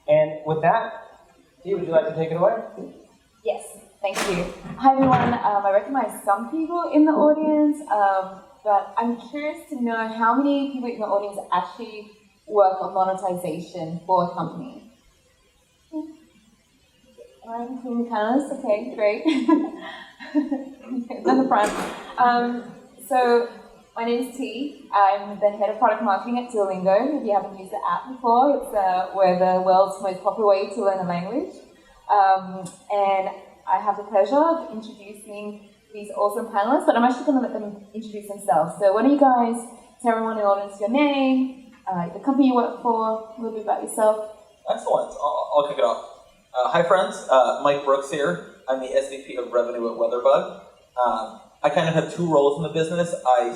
And with that, Dee, would you like to take it away? Yes, thank you. Hi everyone, I recognize some people in the audience, but I'm curious to know how many people in the audience actually work on monetization for a company. All right, including the panelists, okay, great. In the front. So my name is T. I'm the head of product marketing at Duolingo. If you haven't used the app before, it's we're the world's most popular way to learn a language. And I have the pleasure of introducing these awesome panelists, but I'm actually going to let them introduce themselves. So why don't you guys tell everyone in the audience your name, the company you work for, a little bit about yourself. Excellent. I'll kick it off. Hi friends, Mike Brooks here. I'm the SVP of Revenue at WeatherBug. I kind of have two roles in the business. I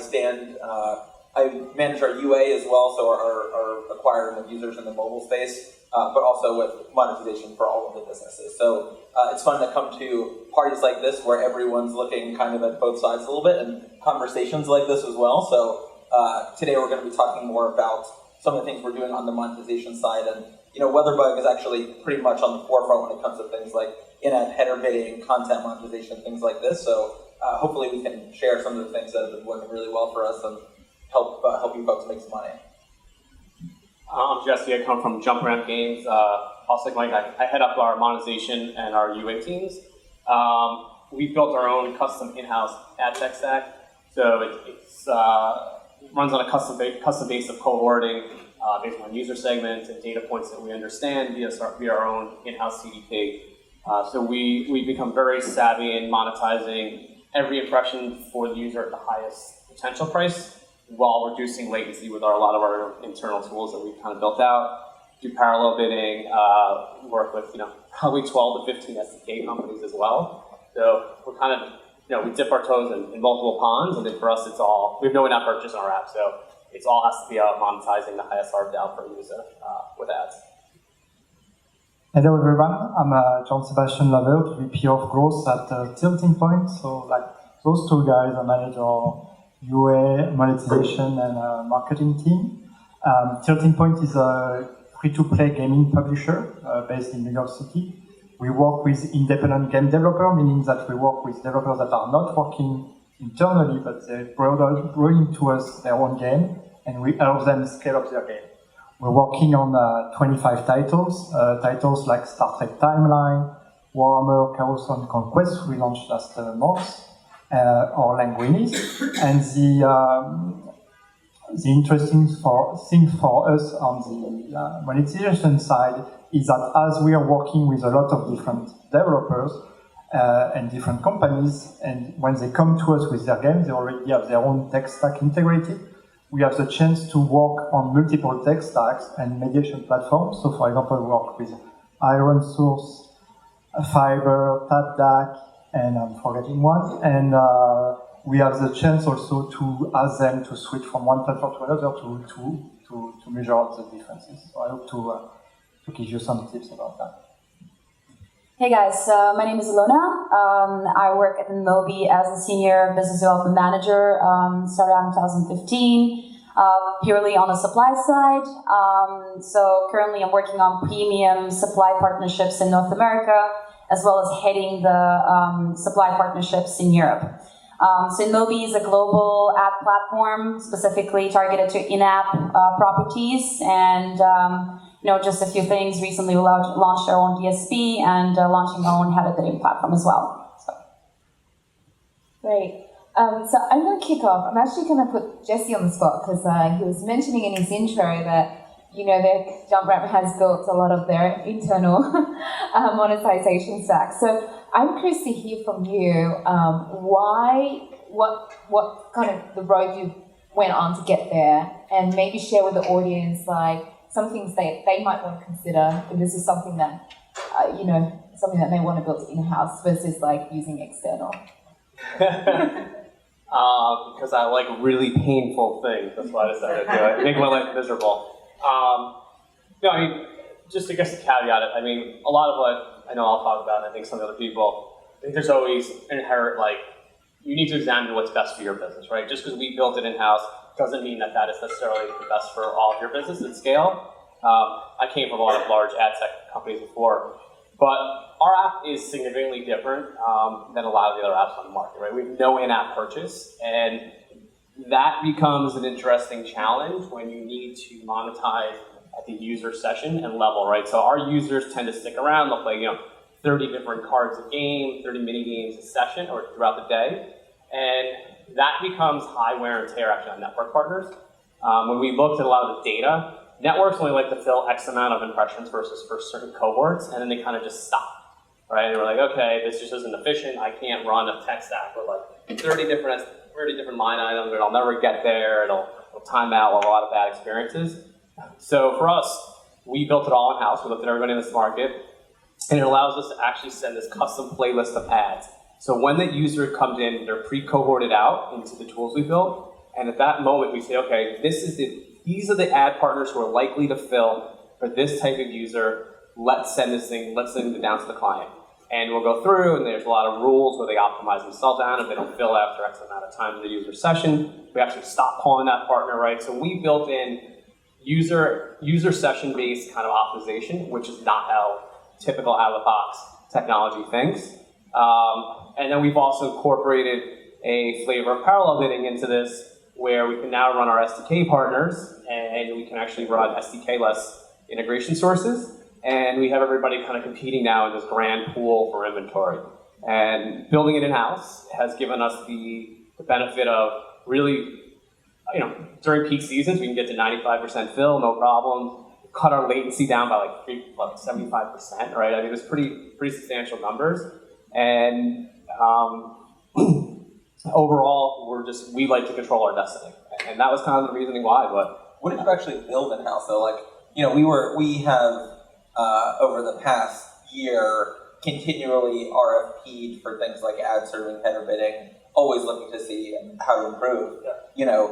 manage our UA as well, so our acquiring of users in the mobile space, but also with monetization for all of the businesses. So it's fun to come to parties like this where everyone's looking kind of at both sides a little bit, and conversations like this as well. So today we're going to be talking more about some of the things we're doing on the monetization side. And WeatherBug is actually pretty much on the forefront when it comes to things like in-app header bidding, content monetization, things like this. So hopefully we can share some of the things that have been working really well for us and help you folks make some money. I'm Jesse. I come from Jump Ramp Games. Also, like Mike, I head up our monetization and our UA teams. We built our own custom in-house ad tech stack. So it runs on a custom base of cohorting based on user segments and data points that we understand via our own in-house CDP. So we become very savvy in monetizing every impression for the user at the highest potential price while reducing latency with a lot of our internal tools that we've kind of built out. Do parallel bidding, work with probably 12 to 15 SDK companies as well. So we're kind of, we dip our toes in multiple ponds, and then for us it's all, we have no in-app purchase in our app, so it all has to be about monetizing the highest ARPDAU per user with ads. Hello everyone, I'm Jean-Sebastien Laverge, VP of Growth at Tilting Point. So like those two guys, I manage our UA, monetization, and marketing team. Tilting Point is a free-to-play gaming publisher based in New York City. We work with independent game developers, meaning that we work with developers that are not working internally, but they bring to us their own game, and we help them scale up their game. We're working on 25 titles, titles like Star Trek Timeline, Warhammer Chaos and Conquest, we launched last month, or Languinis. And the interesting thing for us on the monetization side is that as we are working with a lot of different developers and different companies, and when they come to us with their games, they already have their own tech stack integrated. We have the chance to work on multiple tech stacks and mediation platforms. So for example, we work with Iron Source, Fiverr, TapDAC, and I'm forgetting one. And we have the chance also to ask them to switch from one platform to another to measure out the differences. So I hope to give you some tips about that. Hey guys, my name is Ilona. I work at InMobi as a senior business development manager. Started out in 2015, purely on the supply side. So currently I'm working on premium supply partnerships in North America, as well as heading the supply partnerships in Europe. So InMobi is a global ad platform specifically targeted to in-app properties, and just a few things. Recently we launched our own DSP and launching our own header bidding platform as well. So. Great. So I'm going to kick off. I'm actually going to put Jesse on the spot because he was mentioning in his intro that their Jump Ramp has built a lot of their internal monetization stack. So I'm curious to hear from you what kind of the road you went on to get there, and maybe share with the audience some things they might want to consider if this is something that something that they want to build in-house versus using external. Because I like really painful things. That's why I decided to do it. Make my life miserable. Just to guess a caveat, a lot of what I know I'll talk about, and I think some other people, I think there's always inherent, you need to examine what's best for your business, right? Just because we built it in-house doesn't mean that is necessarily the best for all of your business at scale. I came from a lot of large ad tech companies before, but our app is significantly different than a lot of the other apps on the market, right? We have no in-app purchase, and that becomes an interesting challenge when you need to monetize at the user session and level, right? So our users tend to stick around. They'll play, 30 different cards a game, 30 mini games a session or throughout the day, and that becomes high wear and tear actually on network partners. When we looked at a lot of the data, networks only like to fill X amount of impressions versus for certain cohorts, and then they kind of just stop, right? And we're like, okay, this just isn't efficient. I can't run a tech stack with like 30 different line items, and I'll never get there. It'll time out with a lot of bad experiences. So for us, we built it all in-house. We looked at everybody in this market, and it allows us to actually send this custom playlist of ads. So when the user comes in, they're pre-cohorted out into the tools we built, and at that moment we say, okay, these are the ad partners who are likely to fill for this type of user. Let's send it down to the client. And we'll go through, and there's a lot of rules where they optimize themselves down. If they don't fill after X amount of time in the user session, we actually stop calling that partner, right? So we built in user session-based kind of optimization, which is not how typical out-of-the-box technology thinks. And then we've also incorporated a flavor of parallel bidding into this, where we can now run our SDK partners, and we can actually run SDK-less integration sources, and we have everybody kind of competing now in this grand pool for inventory. And building it in-house has given us the benefit of really, during peak seasons, we can get to 95% fill, no problem. Cut our latency down by like 75%, right? I mean, it's pretty substantial numbers. And overall, we like to control our destiny. And that was kind of the reasoning why, but. What did you actually build in-house though? Like, we have, over the past year, continually RFP'd for things like ad serving, header bidding, always looking to see how to improve. Yeah.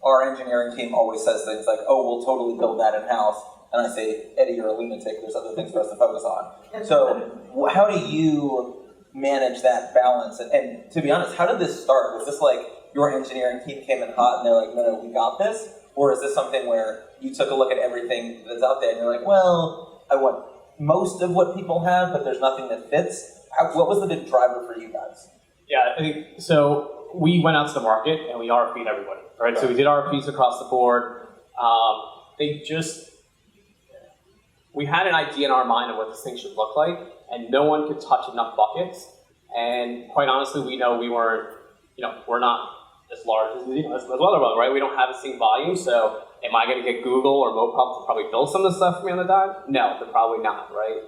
Our engineering team always says things like, oh, we'll totally build that in-house. And I say, Eddie, you're a lunatic, there's other things for us to focus on. So how do you manage that balance? And to be honest, how did this start? Was this like your engineering team came in hot and they're like, no, we got this? Or is this something where you took a look at everything that's out there and you're like, well, I want most of what people have, but there's nothing that fits? What was the big driver for you guys? Yeah, I think, so we went out to the market and we RFP'd everybody, right? So we did RFPs across the board. We had an idea in our mind of what this thing should look like, and no one could touch enough buckets. And quite honestly, we know we're not as large as Weatherwell, right? We don't have the same volume, so am I going to get Google or Mopub to probably build some of the stuff for me on the dime? No, they're probably not, right?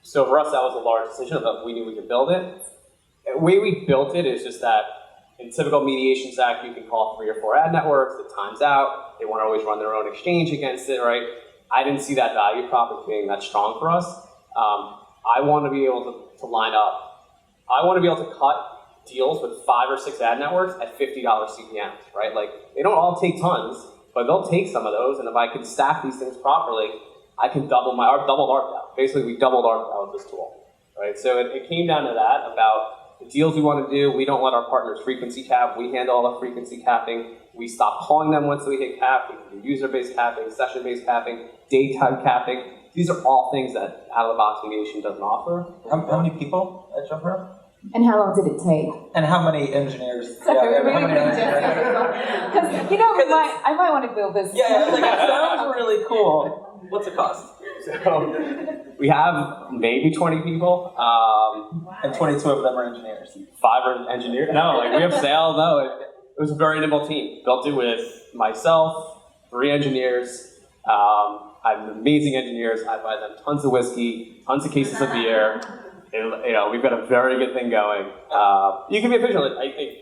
So for us, that was a large decision, but we knew we could build it. The way we built it is just that in typical mediation stack, you can call 3 or 4 ad networks, it times out, they want to always run their own exchange against it, right? I didn't see that value prop as being that strong for us. I want to be able to line up. I want to be able to cut deals with 5 or 6 ad networks at $50 CPMs, right? Like, they don't all take tons, but they'll take some of those, and if I can stack these things properly, I can doubled ARPDAU. Basically, we doubled ARPDAU with this tool, right? So it came down to that, about the deals we want to do. We don't let our partners frequency cap. We handle all the frequency capping. We stop calling them once we hit cap. We can do user-based capping, session-based capping, daytime capping. These are all things that out-of-the-box mediation doesn't offer. How many people at Jumper? And how long did it take? And how many engineers? Sorry, how many engineers? Because I might want to build this. Yeah, like, it sounds really cool. What's it cost? So we have maybe 20 people. And 22 of them are engineers. 5 are engineers. No, like we have sales. No, it was a very nimble team. Built it with myself, 3 engineers. I have amazing engineers. I buy them tons of whiskey, tons of cases of beer. We've got a very good thing going. You can be vigilant, I think,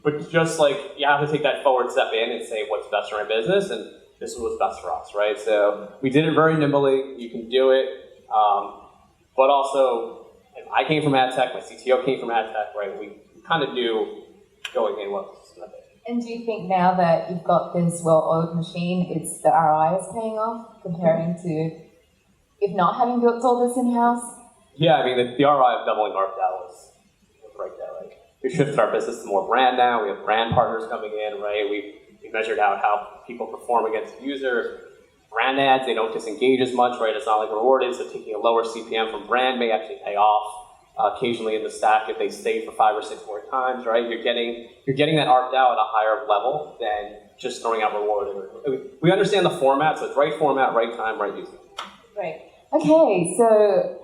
but just like you have to take that forward step in and say what's best for my business, and this is what's best for us, right? So we did it very nimbly. You can do it, but also I came from ad tech. My CTO came from ad tech, right? We kind of knew going in what was going to be. And do you think now that you've got this well-oiled machine, it's the ROI is paying off comparing to if not having built all this in-house? Yeah, I mean, the ROI of doubling ARPDAU was right there. Like, we shifted our business to more brand now. We have brand partners coming in, right? We measured out how people perform against users. brand ads, they don't disengage as much, right? It's not like rewarded, so taking a lower CPM from brand may actually pay off. Occasionally in the stack, if they stay for 5 or 6 more times, right? You're getting that ARPDAU at a higher level than just throwing out reward. We understand the format, so it's right format, right time, right user. Right. Okay, so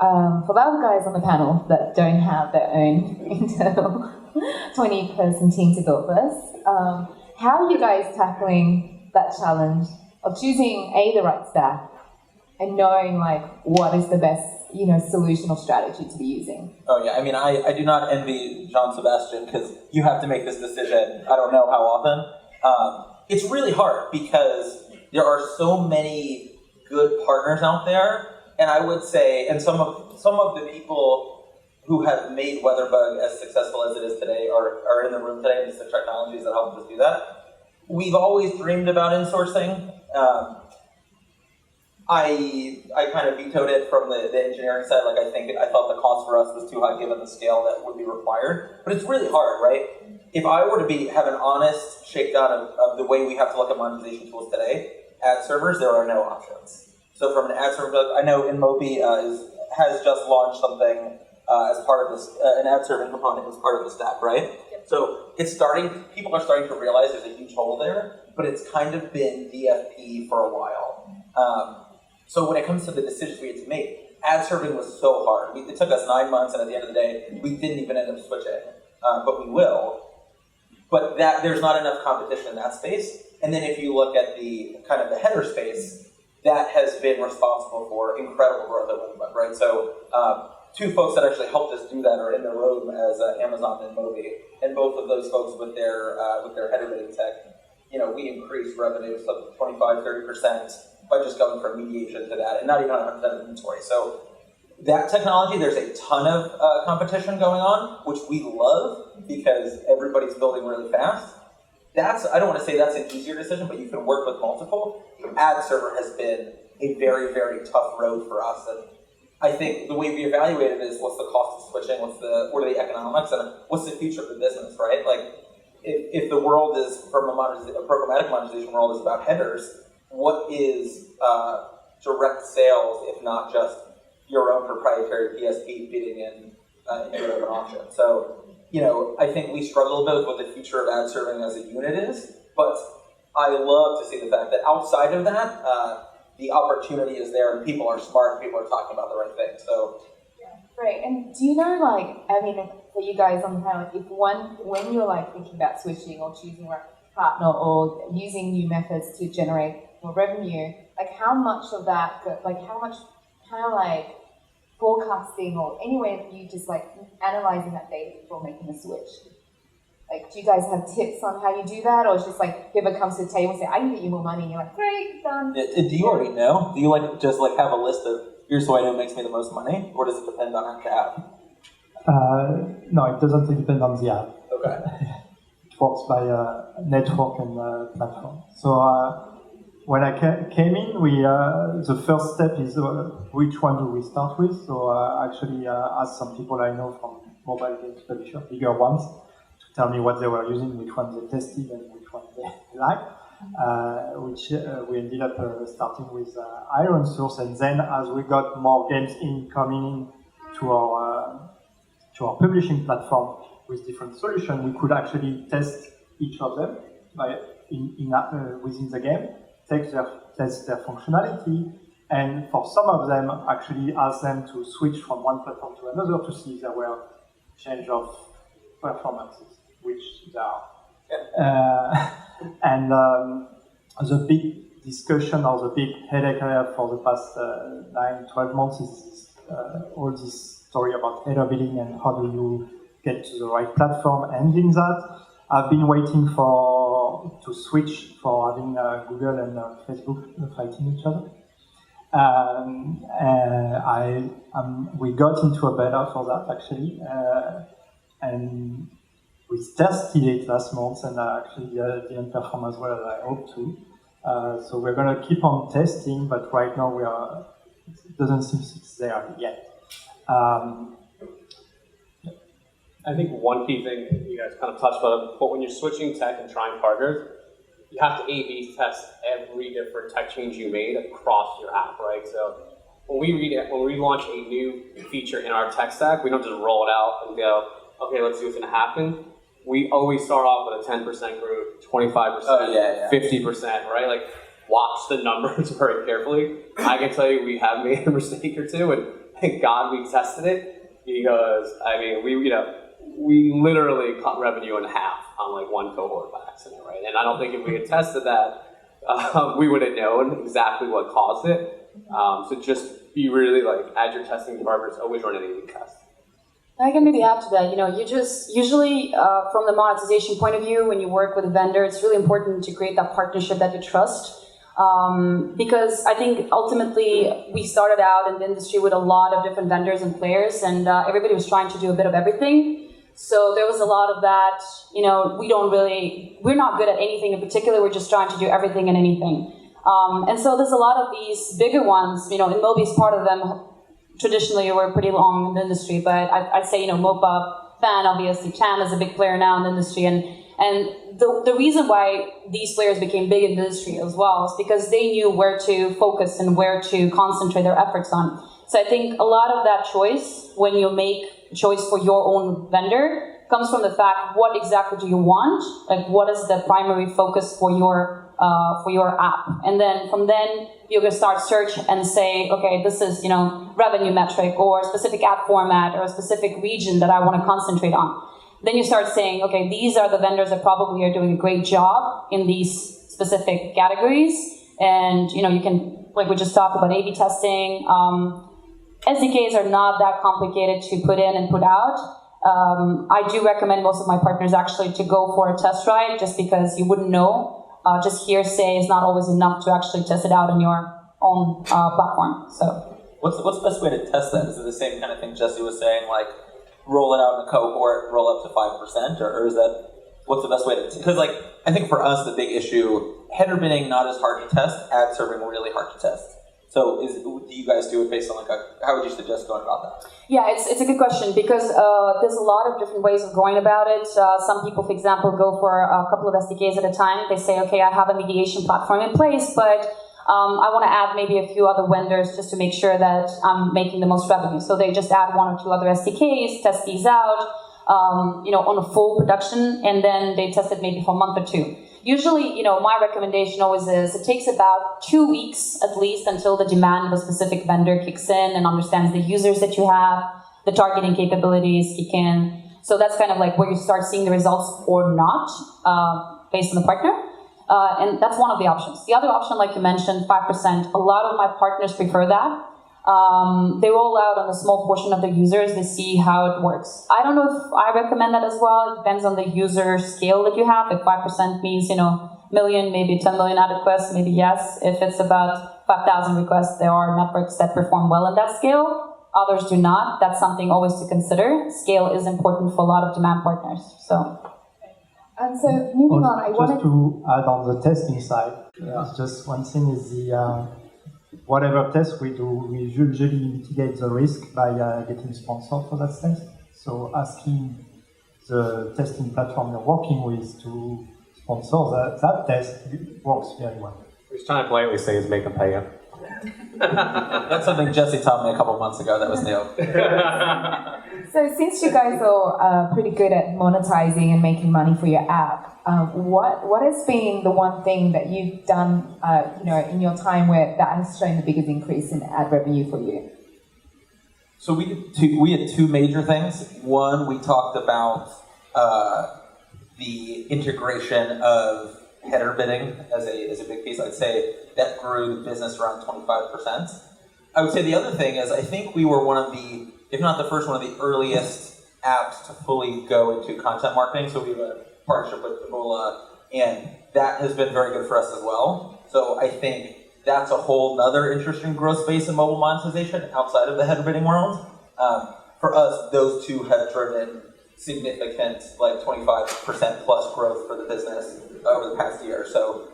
for the other guys on the panel that don't have their own internal 20-person team to build this, how are you guys tackling that challenge of choosing the right stack and knowing like what is the best solution or strategy to be using? Oh yeah, I mean, I do not envy Jean-Sebastien because you have to make this decision. I don't know how often. It's really hard because there are so many good partners out there, and I would say, and some of the people who have made WeatherBug as successful as it is today are in the room today, and it's the technologies that help us do that. We've always dreamed about insourcing. I kind of vetoed it from the engineering side. Like I thought the cost for us was too high given the scale that would be required. But it's really hard, right? If I were to have an honest shakedown of the way we have to look at monetization tools today, ad servers, there are no options. So from an ad server, I know InMobi has just launched something as part of this, an ad serving component as part of the stack, right? Yep. So people are starting to realize there's a huge hole there, but it's kind of been DFP for a while. So when it comes to the decisions we had to make, ad serving was so hard. It took us 9 months, and at the end of the day, we didn't even end up switching, but we will. But there's not enough competition in that space. And then if you look at the kind of the header space, that has been responsible for incredible growth at WeatherBug, right? So 2 folks that actually helped us do that are in the room as Amazon and MODERATOR, and both of those folks with their header bidding tech, we increased revenue of 25-30% by just going from mediation to that, and not even 100% inventory. So that technology, there's a ton of competition going on, which we love because everybody's building really fast. I don't want to say that's an easier decision, but you can work with multiple. Ad server has been a very, very tough road for us, and I think the way we evaluate it is what's the cost of switching, what are the economics, and what's the future of the business, right? Like, if the world is, from a programmatic monetization world, is about headers, what is direct sales if not just your own proprietary PSP bidding in an auction? So, I think we struggle a bit with what the future of ad serving as a unit is, but I love to see the fact that outside of that, the opportunity is there, and people are smart, and people are talking about the right thing. So, right. And do you know, for you guys on the panel, when you're thinking about switching or choosing a partner or using new methods to generate more revenue, how much of that, how much kind of forecasting or any way of you just analyzing that data before making a switch? Do you guys have tips on how you do that, or it's just whoever comes to the table and say, I can get you more money, and you're like, great, done? Do you already know? Do you just have a list of here's who I know makes me the most money, or does it depend on the app? No, it doesn't depend on the app. Okay. It works by network and platform. So when I came in, the first step is which one do we start with? So I actually asked some people I know from mobile games publisher, bigger ones, to tell me what they were using, which ones they tested, and which ones they liked. Which we ended up starting with Iron Source, and then as we got more games coming in to our publishing platform with different solutions, we could actually test each of them within the game, test their functionality, and for some of them actually ask them to switch from one platform to another to see if there were change of performances, which there are. And the big discussion or the big headache area for the past 9-12 months is all this story about header bidding and how do you get to the right platform ending that. I've been waiting to switch for having Google and Facebook fighting each other. We got into a beta for that actually, and we tested it last month, and actually didn't perform as well as I hoped to. So we're going to keep on testing, but right now it doesn't seem it's there yet. I think one key thing you guys kind of touched on, but when you're switching tech and trying partners, you have to A/B test every different tech change you made across your app, right? So when we launch a new feature in our tech stack, we don't just roll it out and go, okay, let's see what's going to happen. We always start off with a 10% group, 25%, 50%, right? Like, watch the numbers very carefully. I can tell you we have made a mistake or two, and thank God we tested it, because, I mean, we literally cut revenue in half on like one cohort by accident, right? And I don't think if we had tested that, we would have known exactly what caused it. So just be really like, as you're testing developers, always run an A/B test. I can maybe add to that. You just usually from the monetization point of view, when you work with a vendor, it's really important to create that partnership that you trust. Because I think ultimately we started out in the industry with a lot of different vendors and players, and everybody was trying to do a bit of everything. So there was a lot of that, we're not good at anything in particular, we're just trying to do everything and anything. And so there's a lot of these bigger ones, InMobi is part of them. Traditionally, we're pretty long in the industry, but I'd say, MoPub, Fan, obviously, Cham is a big player now in the industry, and the reason why these players became big in the industry as well is because they knew where to focus and where to concentrate their efforts on. So I think a lot of that choice, when you make a choice for your own vendor, comes from the fact, what exactly do you want? Like, what is the primary focus for your app? And then from then, you're going to start search and say, okay, this is, revenue metric or a specific app format or a specific region that I want to concentrate on. Then you start saying, okay, these are the vendors that probably are doing a great job in these specific categories. And, you can, like we just talked about A/B testing. SDKs are not that complicated to put in and put out. I do recommend most of my partners actually to go for a test ride, just because you wouldn't know. Just hearsay is not always enough to actually test it out on your own platform. So, what's the best way to test that? Is it the same kind of thing Jesse was saying, like roll it out in a cohort, roll up to 5%, or is that, what's the best way to? Because I think for us the big issue, header bidding not as hard to test, ad serving really hard to test. So do you guys do it based on how would you suggest going about that? Yeah, it's a good question, because there's a lot of different ways of going about it. Some people, for example, go for a couple of SDKs at a time. They say, okay, I have a mediation platform in place, but I want to add maybe a few other vendors just to make sure that I'm making the most revenue. So they just add one or two other SDKs, test these out, on a full production, and then they test it maybe for a month or two. Usually, my recommendation always is it takes about 2 weeks at least until the demand of a specific vendor kicks in and understands the users that you have, the targeting capabilities kick in. So that's kind of like where you start seeing the results or not, based on the partner. And that's one of the options. The other option, like you mentioned, 5%. A lot of my partners prefer that. They roll out on a small portion of their users. They see how it works. I don't know if I recommend that as well. It depends on the user scale that you have. If 5% means, million, maybe 10 million ad requests, maybe yes. If it's about 5,000 requests, there are networks that perform well in that scale. Others do not. That's something always to consider. Scale is important for a lot of demand partners. And so moving on, I wanted to add on the testing side. It's just one thing is the whatever test we do, we usually mitigate the risk by getting sponsored for that test. So asking the testing platform you're working with to sponsor that test works very well. What he's trying to politely say is make them pay you. That's something Jesse taught me a couple months ago that was new. So since you guys are pretty good at monetizing and making money for your app, what has been the one thing that you've done, in your time where that has shown the biggest increase in ad revenue for you? So we had two major things. One, we talked about the integration of header bidding as a big piece. I'd say that grew the business around 25%. I would say the other thing is I think we were one of the, if not the first, one of the earliest apps to fully go into content marketing. So we have a partnership with Ebola, and that has been very good for us as well. So I think that's a whole nother interesting growth space in mobile monetization outside of the header bidding world. For us, those two have driven significant, 25% plus growth for the business over the past year. So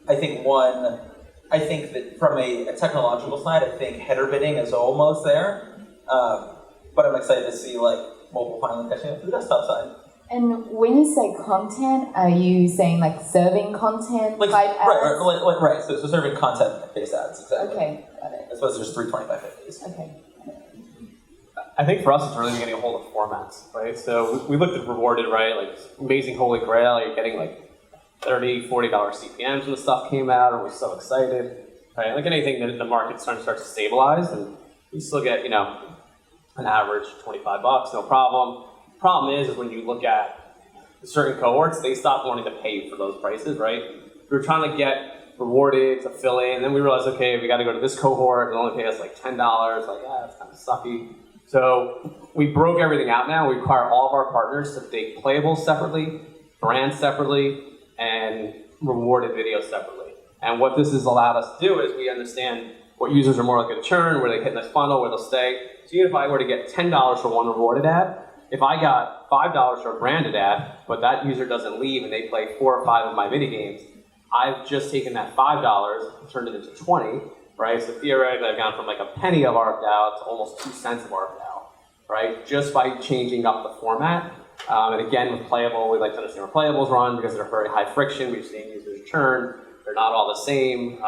I think that from a technological side, I think header bidding is almost there. But I'm excited to see mobile finally catching up to the desktop side. And when you say content, are you saying like serving content Like, type ads? right. So serving content-based ads, exactly. Okay, got it. I suppose there's 325/50s. Okay. I think for us, it's really getting a hold of formats, right? So we looked at rewarded, right? Like amazing holy grail, you're getting like $30, $40 CPMs when the stuff came out, and we're so excited, right? Like anything that the market starts to stabilize, and you still get, an average $25, no problem. The problem is when you look at certain cohorts, they stop wanting to pay for those prices, right? We were trying to get rewarded to fill in, and then we realized, okay, we got to go to this cohort, and only pay us like $10, like, that's kind of sucky. So we broke everything out now. We require all of our partners to take playables separately, brands separately, and rewarded videos separately. And what this has allowed us to do is we understand what users are more likely to churn, where they hit in this funnel, where they'll stay. So even if I were to get $10 for one rewarded ad, if I got $5 for a branded ad, but that user doesn't leave and they play 4 or 5 of my mini games, I've just taken that $5 and turned it into 20, right? So theoretically, I've gone from like a penny of ARPDAU to almost 2 cents of ARPDAU, right? Just by changing up the format. And again, with playable, we like to understand where playables run because they're very high friction. We've seen users churn. They're not all the same.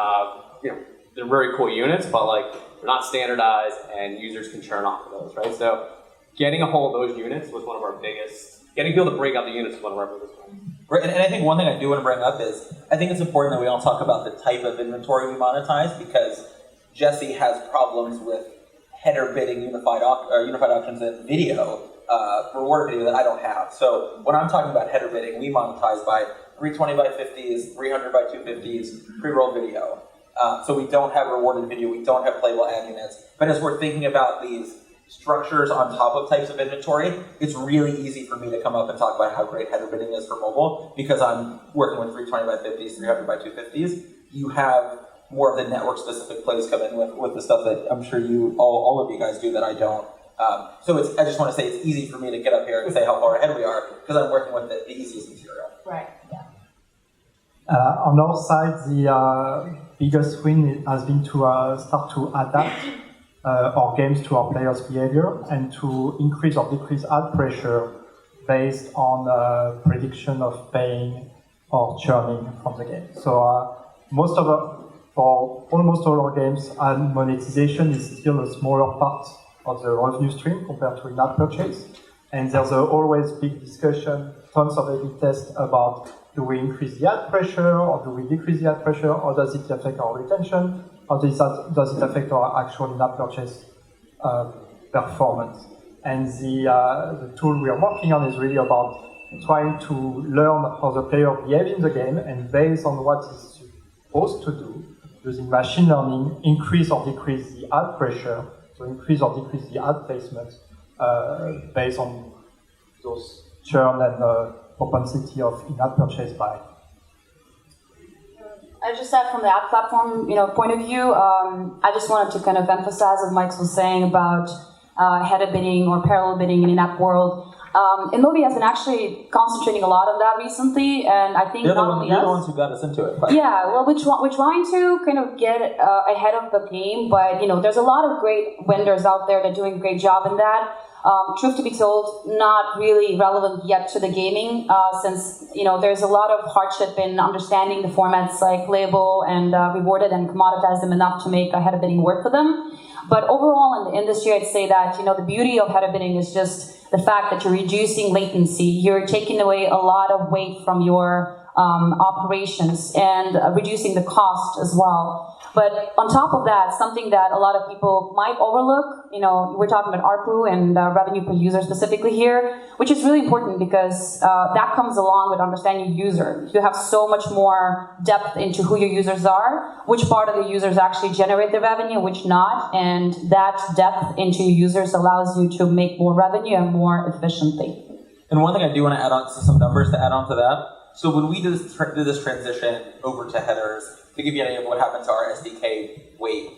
They're very cool units, but like they're not standardized, and users can churn off of those, right? So getting a hold of those units was one of our biggest. Getting people to break out the units was one of our biggest ones. Right, and I think one thing I do want to bring up is I think it's important that we all talk about the type of inventory we monetize, because Jesse has problems with header bidding unified auctions and video, reward video that I don't have. So when I'm talking about header bidding, we monetize by 320x50s, 300x250s, pre-roll video. So we don't have rewarded video, we don't have playable ad units. But as we're thinking about these structures on top of types of inventory, it's really easy for me to come up and talk about how great header bidding is for mobile, because I'm working with 320x50s, 300x250s. You have more of the network specific plays come in with the stuff that I'm sure all of you guys do that I don't. So I just want to say it's easy for me to get up here and say how far ahead we are, because I'm working with the easiest material. Right, yeah. On our side, the biggest win has been to start to adapt our games to our players' behavior and to increase or decrease ad pressure based on prediction of paying or churning from the game. So for almost all our games, ad monetization is still a smaller part of the revenue stream compared to in-app purchase. And there's always big discussion, tons of A/B tests about, do we increase the ad pressure, or do we decrease the ad pressure, or does it affect our retention, or does it affect our actual in-app purchase performance? And the tool we are working on is really about trying to learn how the player behaves in the game, and based on what it's supposed to do, using machine learning, increase or decrease the ad pressure, so increase or decrease the ad placement based on those churn and propensity of in-app purchase by. I just said from the ad platform, point of view, I just wanted to kind of emphasize what Mike was saying about header bidding or parallel bidding in in-app world. InMobi has been actually concentrating a lot on that recently, and I think You're not only the us. ones who got us into it. Yeah, well, we're trying to kind of get ahead of the game, but there's a lot of great vendors out there that are doing a great job in that. Truth to be told, not really relevant yet to the gaming, since there's a lot of hardship in understanding the formats like label and rewarded and commoditize them enough to make a header bidding work for them. But overall in the industry, I'd say that the beauty of header bidding is just the fact that you're reducing latency. You're taking away a lot of weight from your operations and reducing the cost as well. But on top of that, something that a lot of people might overlook, we're talking about ARPU and revenue per user specifically here, which is really important because that comes along with understanding your user. You have so much more depth into who your users are, which part of the users actually generate the revenue, which not, and that depth into your users allows you to make more revenue and more efficiently. And one thing I do want to add on to some numbers to add on to that. So when we did this transition over to headers, to give you an idea of what happened to our SDK weight,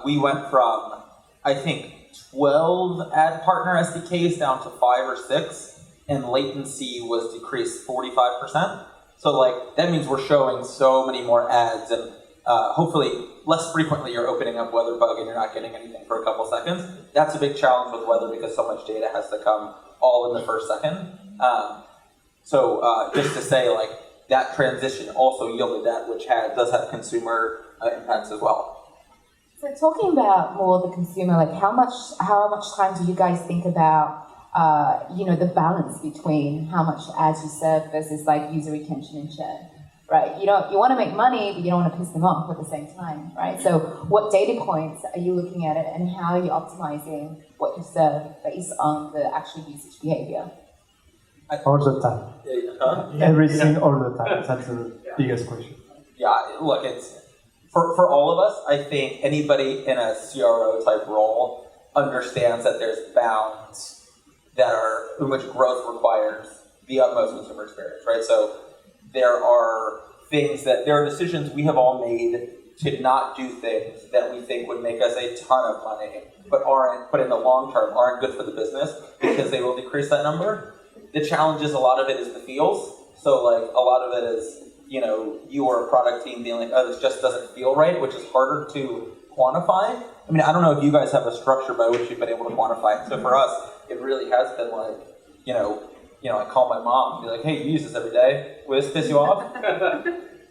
we went from, I think, 12 ad partner SDKs down to 5 or 6, and latency was decreased 45%. So that means we're showing so many more ads, and hopefully less frequently you're opening up WeatherBug and you're not getting anything for a couple seconds. That's a big challenge with weather because so much data has to come all in the first second. So just to say, like, that transition also yielded that, which does have consumer impacts as well. So talking about more the consumer, like how much time do you guys think about, the balance between how much ads you serve versus like user retention and churn, right? You want to make money, but you don't want to piss them off at the same time, right? So what data points are you looking at it, and how are you optimizing what you serve based on the actual usage behavior? All the time. Everything all the time. That's the biggest question. Yeah, look, it's for all of us, I think anybody in a CRO type role understands that there's bounds in which growth requires the utmost consumer experience, right? So there are decisions we have all made to not do things that we think would make us a ton of money, but in the long term aren't good for the business because they will decrease that number. The challenge is a lot of it is the feels. So like a lot of it is, you or a product team being like, oh, this just doesn't feel right, which is harder to quantify. I mean, I don't know if you guys have a structure by which you've been able to quantify it. So for us, it really has been like, I call my mom and be like, hey, you use this every day. Will this piss you off?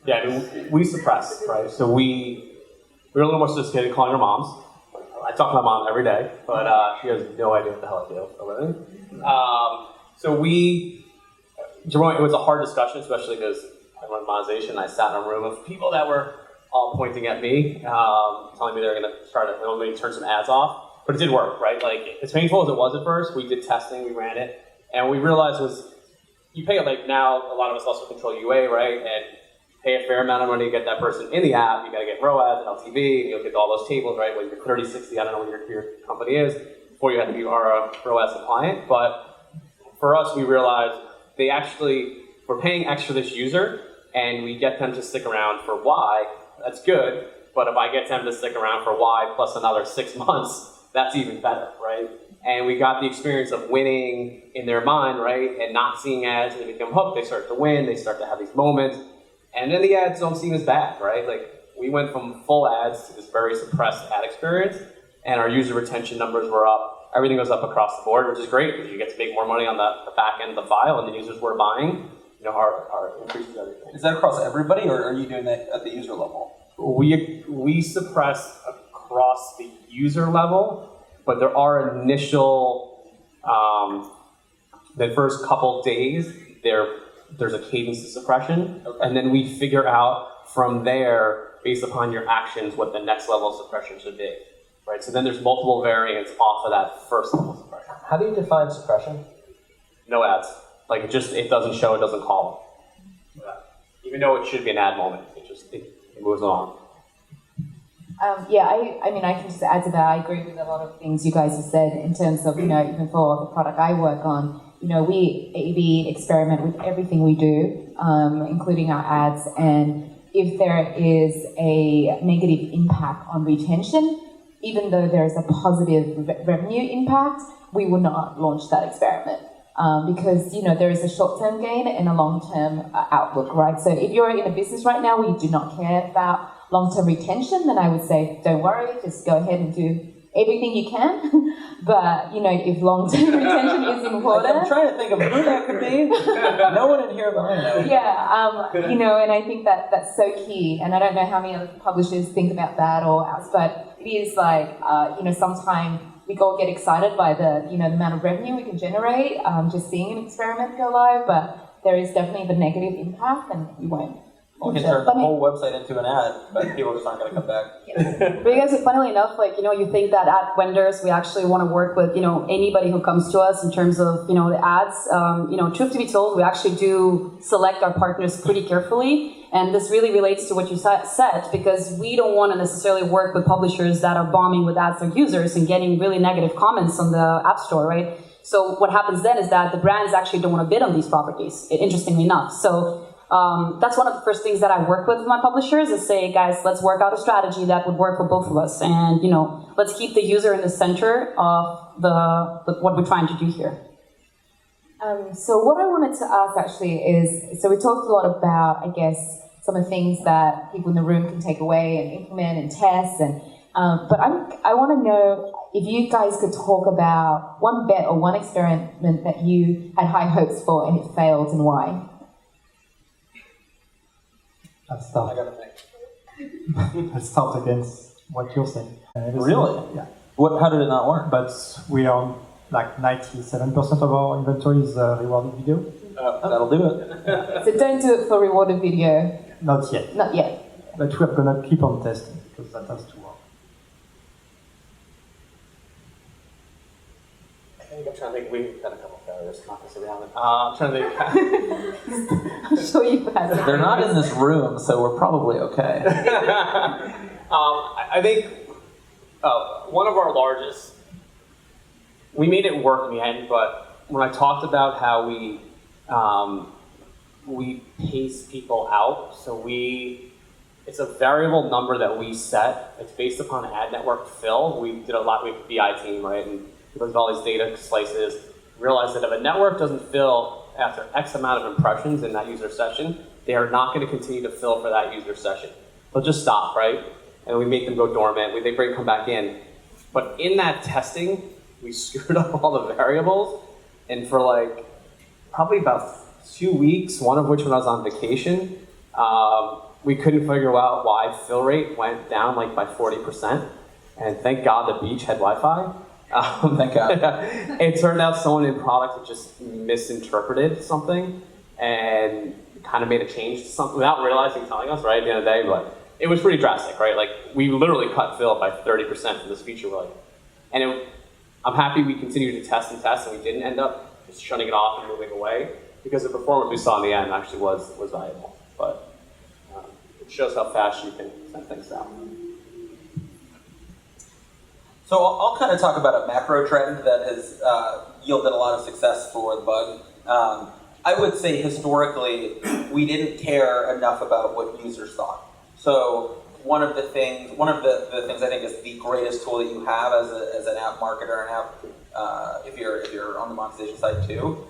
Yeah, I mean, we suppress, right? So we're a little more sophisticated calling our moms. I talk to my mom every day, but she has no idea what the hell I do for a living. It was a hard discussion, especially because I run monetization. I sat in a room of people that were all pointing at me, telling me they're going to maybe turn some ads off. But it did work, right? Like, as painful as it was at first, we did testing, we ran it, and we realized you pay, like, now a lot of us also control UA, right? And pay a fair amount of money to get that person in the app. You got to get ROAS and LTV, and you'll get all those tables, right? Whether you're 30, 60, I don't know what your company is, before you have to be ROAS compliant. But for us, we realized we're paying extra this user, and we get them to stick around for Y. That's good, but if I get them to stick around for Y plus another 6 months, that's even better, right? And we got the experience of winning in their mind, right? And not seeing ads, and they become hooked. They start to win. They start to have these moments. And then the ads don't seem as bad, right? Like, we went from full ads to this very suppressed ad experience, and our user retention numbers were up. Everything was up across the board, which is great because you get to make more money on the back end of the file, and the users were buying. Our increases everything. Is that across everybody, or are you doing that at the user level? We suppress across the user level, but there are initial, the first couple days, there's a cadence to suppression, okay. And then we figure out from there, based upon your actions, what the next level of suppression should be. Right? So then there's multiple variants off of that first level of suppression. How do you define suppression? No ads. Like, it doesn't show, it doesn't call. Yeah. Even though it should be an ad moment, it moves on. I mean, I can just add to that. I agree with a lot of things you guys have said in terms of, even for the product I work on, we A/B experiment with everything we do, including our ads, and if there is a negative impact on retention, even though there is a positive revenue impact, we will not launch that experiment. Because, there is a short-term gain and a long-term outlook, right? So if you're in a business right now where you do not care about long-term retention, then I would say, don't worry, just go ahead and do everything you can. But, if long-term retention is important... I'm trying to think of who that could be. No one in here but I know. Yeah, and I think that's so key. And I don't know how many other publishers think about that or else, but it is like, sometimes we all get excited by the amount of revenue we can generate just seeing an experiment go live, but there is definitely the negative impact, and we won't. You can turn the whole website into an ad, but people just aren't going to come back. But you guys, funnily enough, you think that ad vendors, we actually want to work with, anybody who comes to us in terms of, the ads. Truth to be told, we actually do select our partners pretty carefully. And this really relates to what you said, because we don't want to necessarily work with publishers that are bombing with ads their users and getting really negative comments on the App Store, right? So what happens then is that the brands actually don't want to bid on these properties, interestingly enough. So that's one of the first things that I work with my publishers is say, guys, let's work out a strategy that would work for both of us. And, let's keep the user in the center of what we're trying to do here. So what I wanted to ask actually is, so we talked a lot about, I guess, some of the things that people in the room can take away and implement and test. And, But I want to know if you guys could talk about one bet or one experiment that you had high hopes for and it failed, and why. Let's start. I gotta think. Let's start against what you're saying. Really? Yeah. How did it not work? But we are like 97% of our inventory is rewarded video. That'll do it. So don't do it for rewarded video. Not yet. Not yet. But we're gonna keep on testing because that has to work. I'm trying to think. We've had a couple of failures. Not necessarily. I'm trying to think. I'm sure you've had it. They're not in this room, so we're probably okay. I think one of our largest. We made it work in the end, but when I talked about how we pace people out, so it's a variable number that we set. It's based upon ad network fill. We did a lot with the BI team, right? And we looked at all these data slices, realized that if a network doesn't fill after X amount of impressions in that user session, they are not going to continue to fill for that user session. They'll just stop, right? And we make them go dormant. They come back in. But in that testing, we screwed up all the variables. And for like probably about 2 weeks, one of which when I was on vacation, we couldn't figure out why fill rate went down like by 40%. And thank God the beach had Wi-Fi. Thank God. It turned out someone in product had just misinterpreted something and kind of made a change to something without realizing, telling us, right, at the end of the day. But it was pretty drastic, right? Like, we literally cut fill by 30% for this feature. I'm happy we continued to test, and we didn't end up just shutting it off and moving away because the performance we saw in the end actually was valuable. But it shows how fast you can send things out. So I'll kind of talk about a macro trend that has yielded a lot of success for the bug. I would say historically, we didn't care enough about what users thought. So one of the things I think is the greatest tool that you have as an app marketer and app, if you're on the monetization side too,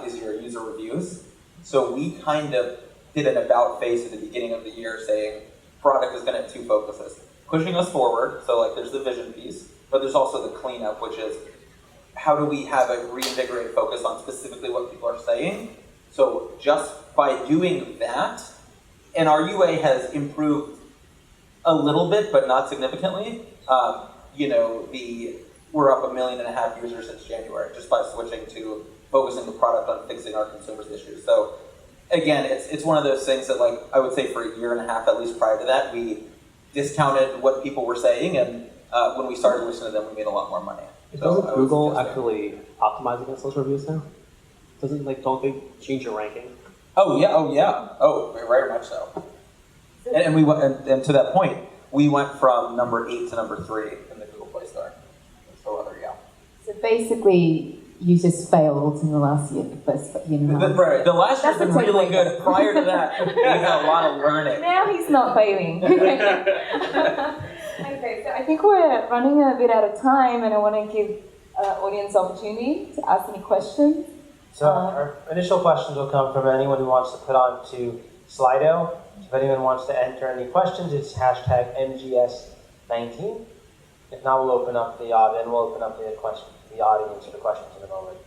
is your user reviews. So we kind of did an about face at the beginning of the year saying product is going to have two focuses. Pushing us forward, so like there's the vision piece, but there's also the cleanup, which is how do we have a reinvigorated focus on specifically what people are saying? So just by doing that, and our UA has improved a little bit, but not significantly. We're up 1.5 million users since January, just by switching to focusing the product on fixing our consumers' issues. So again, it's one of those things that, like, I would say for 1.5 years at least prior to that, we discounted what people were saying, and when we started listening to them, we made a lot more money. Doesn't Google actually optimize against those reviews now? Don't they change your ranking? Oh yeah, very much so. And we went, and to that point, we went from number 8 to number 3 in the Google Play Store. So basically, you just failed in the last year, the first year. Right. The last year's been really good. Prior to that, we had a lot of learning. Now he's not failing. Okay, so I think we're running a bit out of time, and I want to give audience opportunity to ask any questions. So our initial questions will come from anyone who wants to put on to Slido. If anyone wants to enter any questions, it's hashtag MGS19. If not, we'll open up the audience for the questions in a moment.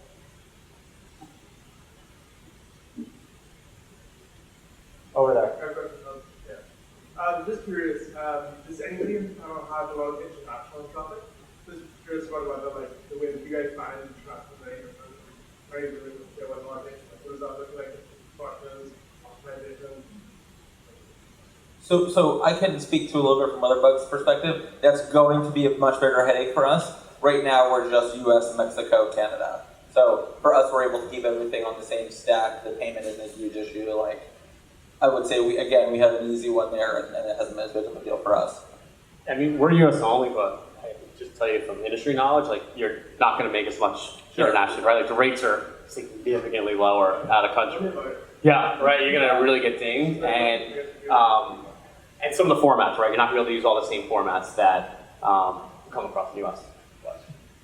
Over there. I'm just curious, does anybody have a lot of international traffic? Just curious about whether, the way that you guys manage international traffic, are you doing with what marketing? What does that look like? Partners, optimization? So I can speak to a little bit from Other Bugs' perspective. That's going to be a much bigger headache for us. Right now, we're just US, Mexico, Canada. So for us, we're able to keep everything on the same stack. The payment isn't a huge issue. I would say we have an easy one there, and it hasn't been as big of a deal for us. I mean, we're US only, but I can just tell you from industry knowledge, you're not going to make as much internationally, right? The rates are significantly lower out of country. Yeah, right. You're going to really get dinged, and some of the formats, right? You're not going to be able to use all the same formats that come across the US.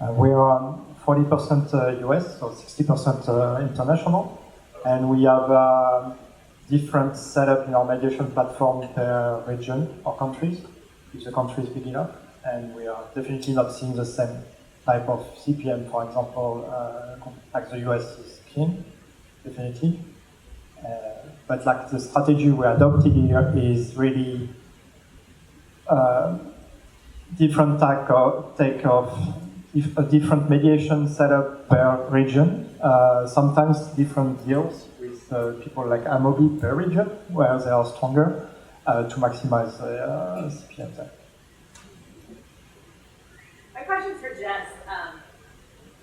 We're on 40% US, so 60% international, and we have different setup in our mediation platform per region or countries, if the country is big enough. and we are definitely not seeing the same type of CPM, for example, like the US is king, definitely. But like the strategy we adopted here is really different take of a different mediation setup per region. Sometimes different deals with people like InMobi per region, where they are stronger to maximize the CPM there. My question's for Jess.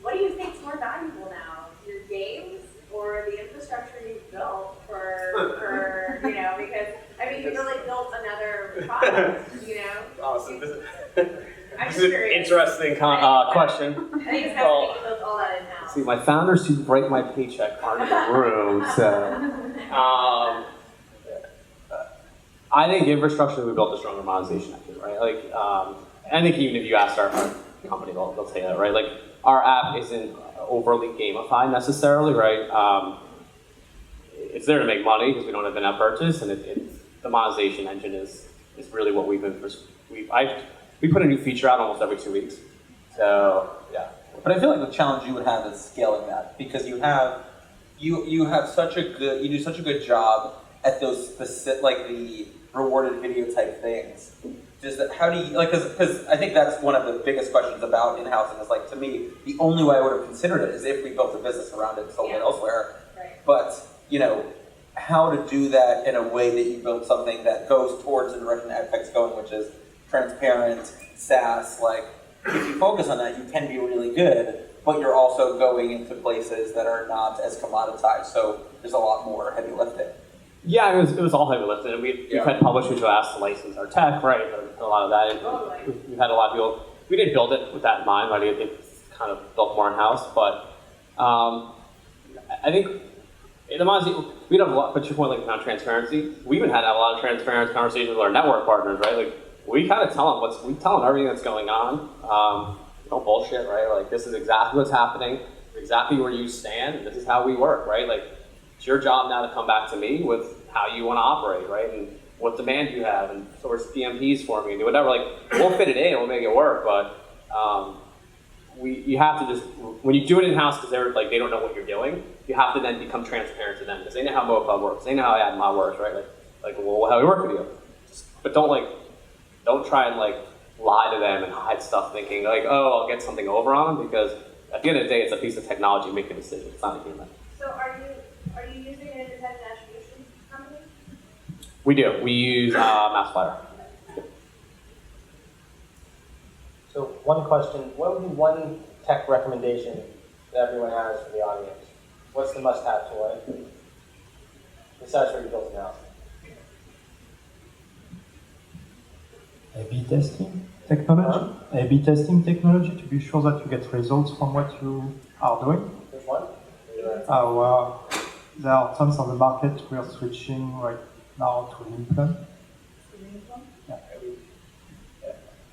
What do you think is more valuable now, your games or the infrastructure you've built for because I mean you really built another product, Awesome. I'm This is an curious. interesting question. I think it's fascinating you built all that in-house. See, my founders who write my paycheck aren't in the room, so. I think infrastructure, we built a stronger monetization engine, right? Like, I think even if you ask our company, they'll say that, right? Like, our app isn't overly gamified necessarily, right? It's there to make money because we don't have in-app purchase, and the monetization engine is really what we've been. We put a new feature out almost every 2 weeks, so yeah. But I feel like the challenge you would have is scaling that, because you do such a good job at those specific, like the rewarded video type things. How do you, like, because I think that's one of the biggest questions about in-housing is, like, to me, the only way I would have considered it is if we built a business around it and sold it elsewhere. Right. But, how to do that in a way that you build something that goes towards the direction ad tech's going, which is transparent, SaaS, like, if you focus on that, you can be really good, but you're also going into places that are not as commoditized, so there's a lot more heavy lifting. Yeah, it was all heavy lifting, and we've had publishers who asked to license our tech, right? A lot of that. And we've had a lot of people. We didn't build it with that in mind, right? It's kind of built more in house, but I think the monetization, we don't have a lot. But your point, like around transparency, we even had a lot of transparent conversations with our network partners, right? Like we kind of tell them everything that's going on. Don't bullshit, right? Like this is exactly what's happening, exactly where you stand, and this is how we work, right? Like. It's your job now to come back to me with how you want to operate, right? And what demand you have, and source DMPs for me, and do whatever. Like, we'll fit it in, we'll make it work, but you have to just, when you do it in-house because they don't know what you're doing, you have to then become transparent to them because they know how MoPub works, they know how AdMod works, right? Well, how we work with you. But don't try and lie to them and hide stuff thinking I'll get something over on them, because at the end of the day, it's a piece of technology making a decision. It's not a human. So are you using an independent attribution company? We do. We use MassFlyer. So one question, what would be one tech recommendation that everyone has for the audience? What's the must-have tool, right? Besides what you built in-house. A/B testing technology. A/B testing technology to be sure that you get results from what you are doing. Which one? Well, there are tons on the market. We are switching right now to Implant. Yeah.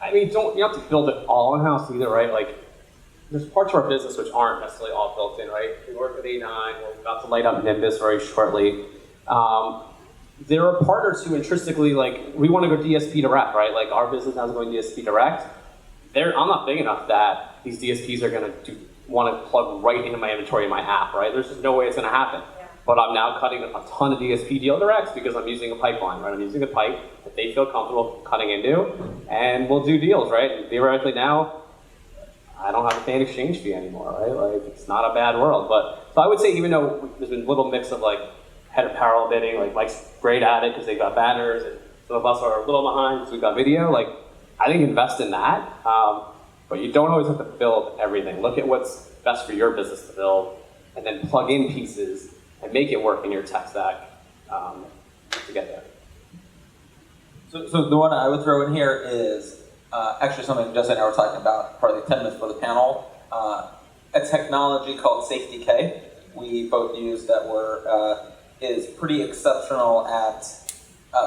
I mean, you don't have to build it all in-house either, right? Like, there's parts of our business which aren't necessarily all built in, right? We work with A9, we're about to light up Nimbus very shortly. There are partners who intrinsically, we want to go DSP direct, right? Like, our business now is going DSP direct. I'm not big enough that these DSPs are going to want to plug right into my inventory in my app, right? There's just no way it's going to happen. Yeah. But I'm now cutting a ton of DSP deal directs because I'm using a pipeline, right? I'm using a pipe that they feel comfortable cutting into, and we'll do deals, right? And theoretically now, I don't have to pay an exchange fee anymore, right? It's not a bad world. So I would say, even though there's been a little mix of head of parallel bidding, Mike's great at it because they've got banners, and some of us are a little behind because we've got video. I think invest in that, but you don't always have to build everything. Look at what's best for your business to build, and then plug in pieces and make it work in your tech stack to get there. So the one I would throw in here is actually something Jesse and I were talking about part of the attendance for the panel. A technology called SafetyK we both use that is pretty exceptional at,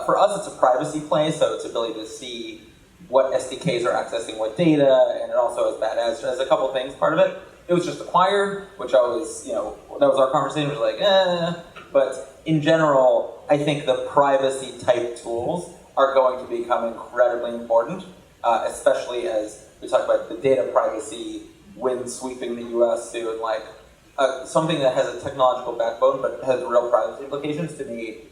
for us it's a privacy play, so it's ability to see what SDKs are accessing what data, and it also has bad ads. There's a couple things part of it. It was just acquired, which I was, that was our conversation, was but in general, I think the privacy type tools are going to become incredibly important. especially as we talk about the data privacy wind sweeping the US soon, like something that has a technological backbone but has real privacy implications to me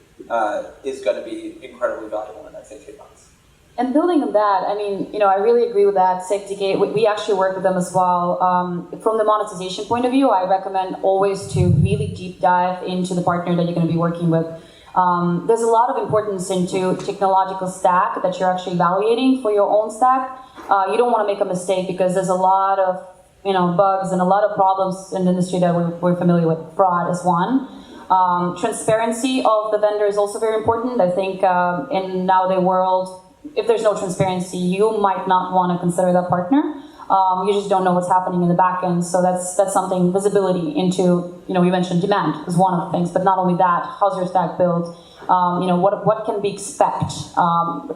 is going to be incredibly valuable in the next 18 months. And building on that, I mean, I really agree with that. SafetyGate, we actually work with them as well. From the monetization point of view, I recommend always to really deep dive into the partner that you're going to be working with. There's a lot of importance into technological stack that you're actually evaluating for your own stack. You don't want to make a mistake because there's a lot of bugs and a lot of problems in the industry that we're familiar with. Fraud is one. Transparency of the vendor is also very important. I think in nowadays world, if there's no transparency, you might not want to consider that partner. You just don't know what's happening in the back end. So that's something, visibility into, we mentioned demand is one of the things, but not only that, how's your stack built? What can we expect?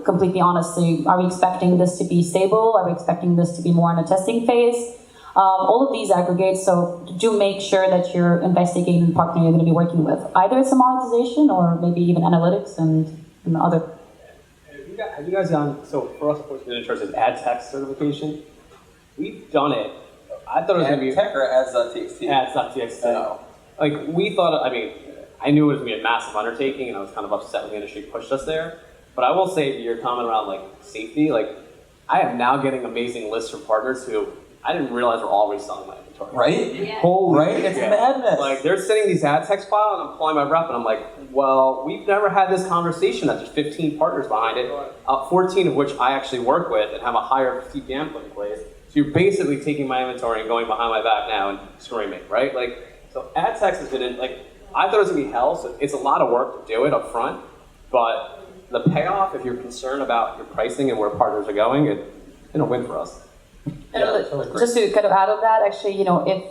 Completely honestly, are we expecting this to be stable? Are we expecting this to be more in a testing phase? All of these aggregates, so do make sure that you're investigating the partner you're going to be working with. Either it's a monetization or maybe even analytics and other. Have you guys done, so for us, of course, in terms of ad tech certification, we've done it. I thought it was going to be tech or ads.txt? Ads.txt. No. Like, we thought, I knew it was going to be a massive undertaking, and I was kind of upset when the industry pushed us there. But I will say, to your comment around, safety, I am now getting amazing lists from partners who I didn't realize were already selling my inventory. Right? Yeah. Holy right? It's madness. they're sending these ad text files, and I'm calling my rep, and I'm like, well, we've never had this conversation that there's 15 partners behind it, 14 of which I actually work with and have a higher CPM put in place. So you're basically taking my inventory and going behind my back now and screaming, right? So ad text has been I thought it was going to be hell, so it's a lot of work to do it up front, but the payoff, if you're concerned about your pricing and where partners are going, it's a win for us. And just to kind of add on that, actually, if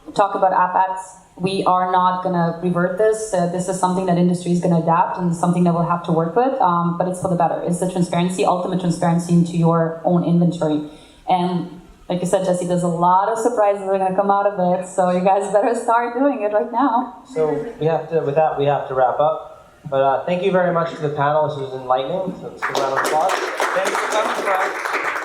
we talk about app ads, we are not going to revert this. This is something that industry is going to adapt and something that we'll have to work with, but it's for the better. It's the transparency, ultimate transparency into your own inventory. And like you said, Jesse, there's a lot of surprises that are going to come out of it, so you guys better start doing it right now. So we have to wrap up. But thank you very much to the panel. This was enlightening. So let's give a round of applause. Thanks for coming, Frank.